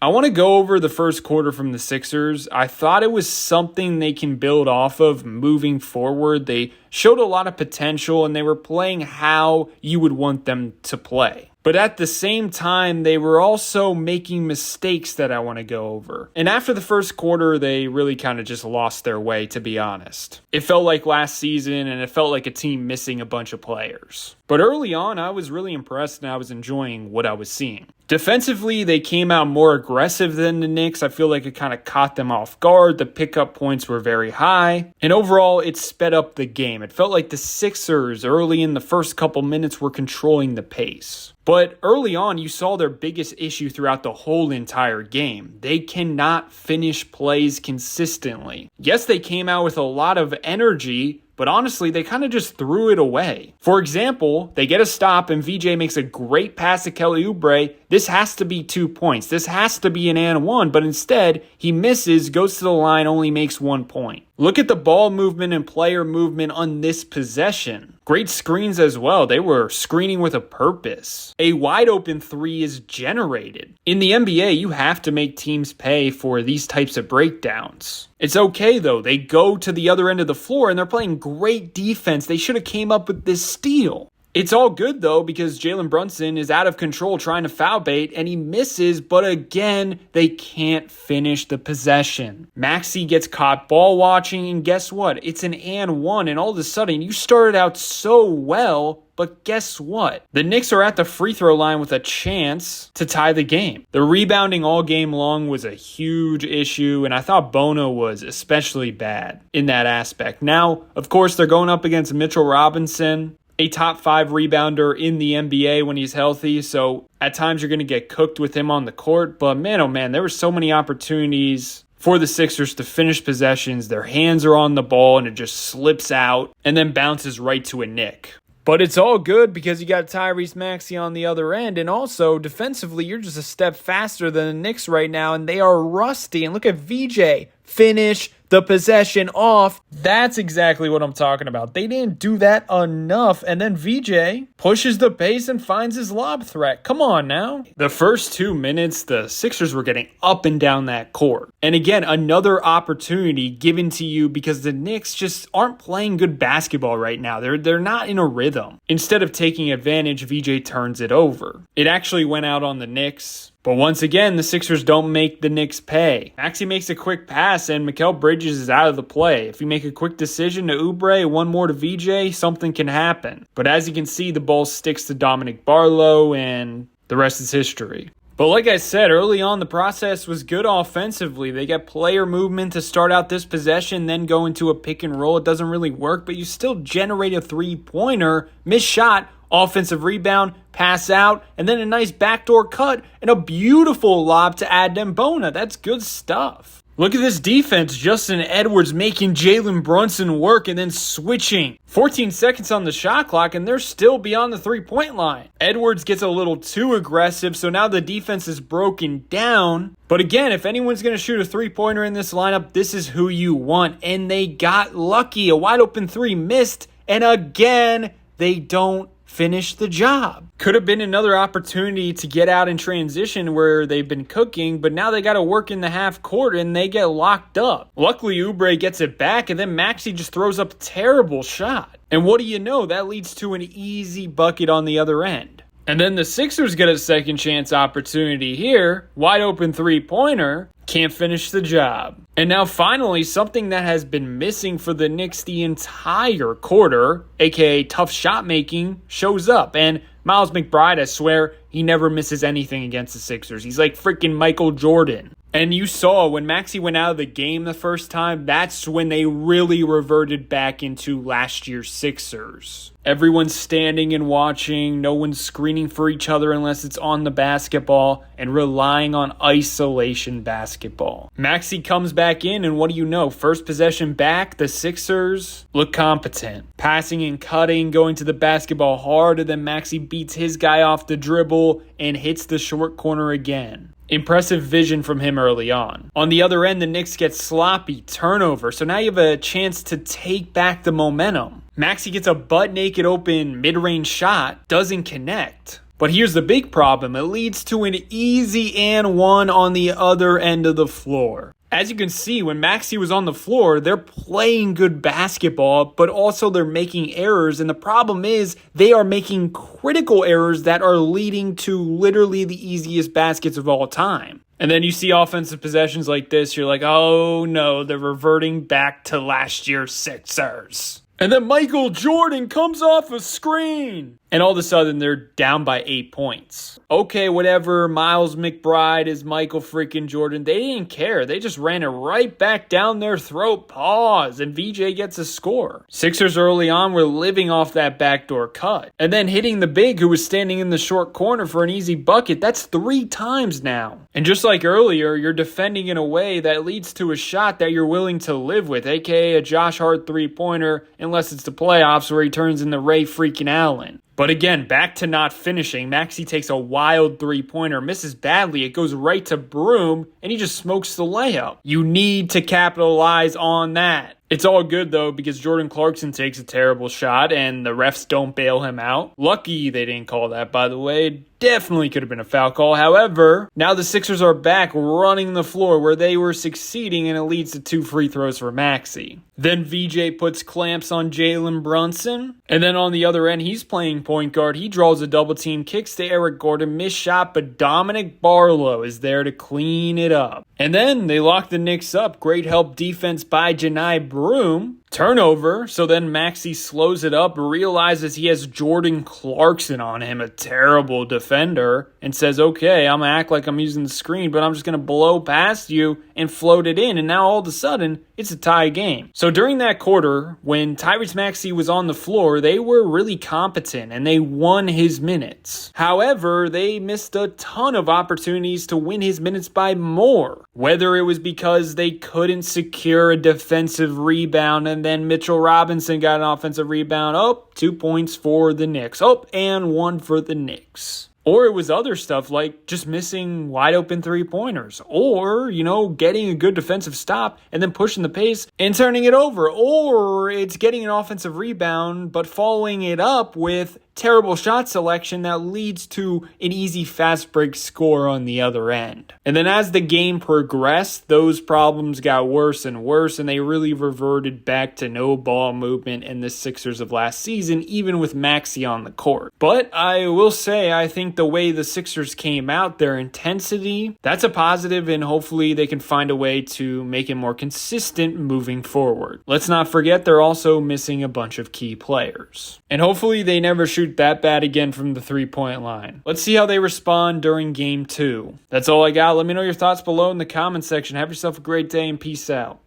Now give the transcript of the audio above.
I want to go over the first quarter from the Sixers. I thought it was something they can build off of moving forward. They showed a lot of potential and they were playing how you would want them to play. But at the same time, they were also making mistakes that I want to go over. And after the first quarter, they really kind of just lost their way, to be honest. It felt like last season, and it felt like a team missing a bunch of players. But early on, I was really impressed, and I was enjoying what I was seeing. Defensively, they came out more aggressive than the Knicks. I feel like it kind of caught them off guard. The pickup points were very high. And overall, it sped up the game. It felt like the Sixers early in the first couple minutes were controlling the pace. But early on, you saw their biggest issue throughout the whole entire game. They cannot finish plays consistently. Yes, they came out with a lot of energy, but honestly, they kind of just threw it away. For example, they get a stop and VJ makes a great pass to Kelly Oubre. This has to be 2 points. This has to be an and one, but instead, he misses, goes to the line, only makes 1 point. Look at the ball movement and player movement on this possession. Great screens as well. They were screening with a purpose. A wide open three is generated. In the NBA, you have to make teams pay for these types of breakdowns. It's okay though. They go to the other end of the floor and they're playing great defense. They should have came up with this steal. It's all good though because Jalen Brunson is out of control trying to foul bait and he misses, but again, they can't finish the possession. Maxey gets caught ball watching and guess what? It's an and one and all of a sudden you started out so well, but guess what? The Knicks are at the free throw line with a chance to tie the game. The rebounding all game long was a huge issue, and I thought Bono was especially bad in that aspect. Now, of course, they're going up against Mitchell Robinson, a top 5 rebounder in the NBA when he's healthy, so at times you're going to get cooked with him on the court, but man, oh man, there were so many opportunities for the Sixers to finish possessions. Their hands are on the ball and it just slips out and then bounces right to a Knick. But it's all good because you got Tyrese Maxey on the other end. And also, defensively, you're just a step faster than the Knicks right now. And they are rusty. And look at VJ. Finish the possession off. That's exactly what I'm talking about. They didn't do that enough. And then VJ pushes the pace and finds his lob threat. Come on now. The first 2 minutes, the Sixers were getting up and down that court. And again, another opportunity given to you because the Knicks just aren't playing good basketball right now. They're not in a rhythm. Instead of taking advantage, VJ turns it over. It actually went out on the Knicks. But once again, the Sixers don't make the Knicks pay. Maxey makes a quick pass and Mikal Bridges is out of the play. If you make a quick decision to Oubre, one more to VJ, something can happen. But as you can see, the ball sticks to Dominic Barlow and the rest is history. But like I said, early on, the process was good offensively. They got player movement to start out this possession, then go into a pick and roll. It doesn't really work, but you still generate a three-pointer, missed shot, offensive rebound, pass out, and then a nice backdoor cut and a beautiful lob to Adem Bona. That's good stuff. Look at this defense. Justin Edwards making Jalen Brunson work and then switching. 14 seconds on the shot clock and they're still beyond the three-point line. Edwards gets a little too aggressive, so now the defense is broken down. But again, if anyone's going to shoot a three-pointer in this lineup, this is who you want. And they got lucky. A wide open three missed. And again, they don't finish the job. Could have been another opportunity to get out in transition where they've been cooking, but now they got to work in the half court and they get locked up. Luckily, Oubre gets it back and then Maxey just throws up a terrible shot. And what do you know? That leads to an easy bucket on the other end. And then the Sixers get a second chance opportunity here. Wide open three-pointer. Can't finish the job. And now finally, something that has been missing for the Knicks the entire quarter, aka tough shot making, shows up. And Miles McBride, I swear, he never misses anything against the Sixers. He's like freaking Michael Jordan. And you saw when Maxey went out of the game the first time, that's when they really reverted back into last year's Sixers. Everyone's standing and watching, no one's screening for each other unless it's on the basketball, and relying on isolation basketball. Maxey comes back in, and what do you know? First possession back, the Sixers look competent. Passing and cutting, going to the basketball hard, and then Maxey beats his guy off the dribble and hits the short corner again. Impressive vision from him early on. On the other end, the Knicks get sloppy, turnover, so now you have a chance to take back the momentum. Maxey gets a butt-naked open mid-range shot, doesn't connect. But here's the big problem. It leads to an easy and one on the other end of the floor. As you can see, when Maxey was on the floor, they're playing good basketball, but also they're making errors. And the problem is they are making critical errors that are leading to literally the easiest baskets of all time. And then you see offensive possessions like this, you're like, oh no, they're reverting back to last year's Sixers. And then Michael Jordan comes off a screen. And all of a sudden, they're down by 8 points. Okay, whatever. Miles McBride is Michael freaking Jordan. They didn't care. They just ran it right back down their throat. Pause. And VJ gets a score. Sixers early on were living off that backdoor cut. And then hitting the big who was standing in the short corner for an easy bucket. That's 3 times now. And just like earlier, you're defending in a way that leads to a shot that you're willing to live with. AKA a Josh Hart 3-pointer. Unless it's the playoffs where he turns into Ray freaking Allen. But again, back to not finishing. Maxey takes a wild 3-pointer, misses badly. It goes right to Broom, and he just smokes the layup. You need to capitalize on that. It's all good, though, because Jordan Clarkson takes a terrible shot, and the refs don't bail him out. Lucky they didn't call that, by the way. Definitely could have been a foul call. However, now the Sixers are back running the floor where they were succeeding, and it leads to 2 free throws for Maxey. Then VJ puts clamps on Jalen Brunson. And then on the other end, he's playing point guard. He draws a double team, kicks to Eric Gordon, missed shot, but Dominic Barlow is there to clean it up. And then they lock the Knicks up. Great help defense by Janai Broom. Turnover, so then Maxey slows it up, realizes he has Jordan Clarkson on him, a terrible defender, and says, okay, I'm going to act like I'm using the screen, but I'm just going to blow past you and float it in, and now all of a sudden, it's a tie game. So during that quarter, when Tyrese Maxey was on the floor, they were really competent, and they won his minutes. However, they missed a ton of opportunities to win his minutes by more, whether it was because they couldn't secure a defensive rebound, and then Mitchell Robinson got an offensive rebound. 2 points for the Knicks. And 1 for the Knicks. Or it was other stuff like just missing wide open 3-pointers. Or, getting a good defensive stop and then pushing the pace and turning it over. Or it's getting an offensive rebound but following it up with terrible shot selection that leads to an easy fast break score on the other end. And then as the game progressed, those problems got worse and worse, and they really reverted back to no ball movement in the Sixers of last season, even with Maxey on the court. But I will say, I think the way the Sixers came out, their intensity, that's a positive, and hopefully they can find a way to make it more consistent moving forward. Let's not forget they're also missing a bunch of key players. And hopefully they never shoot that bad again from the 3-point line. Let's see how they respond during Game 2. That's all I got. Let me know your thoughts below in the comment section. Have yourself a great day and peace out.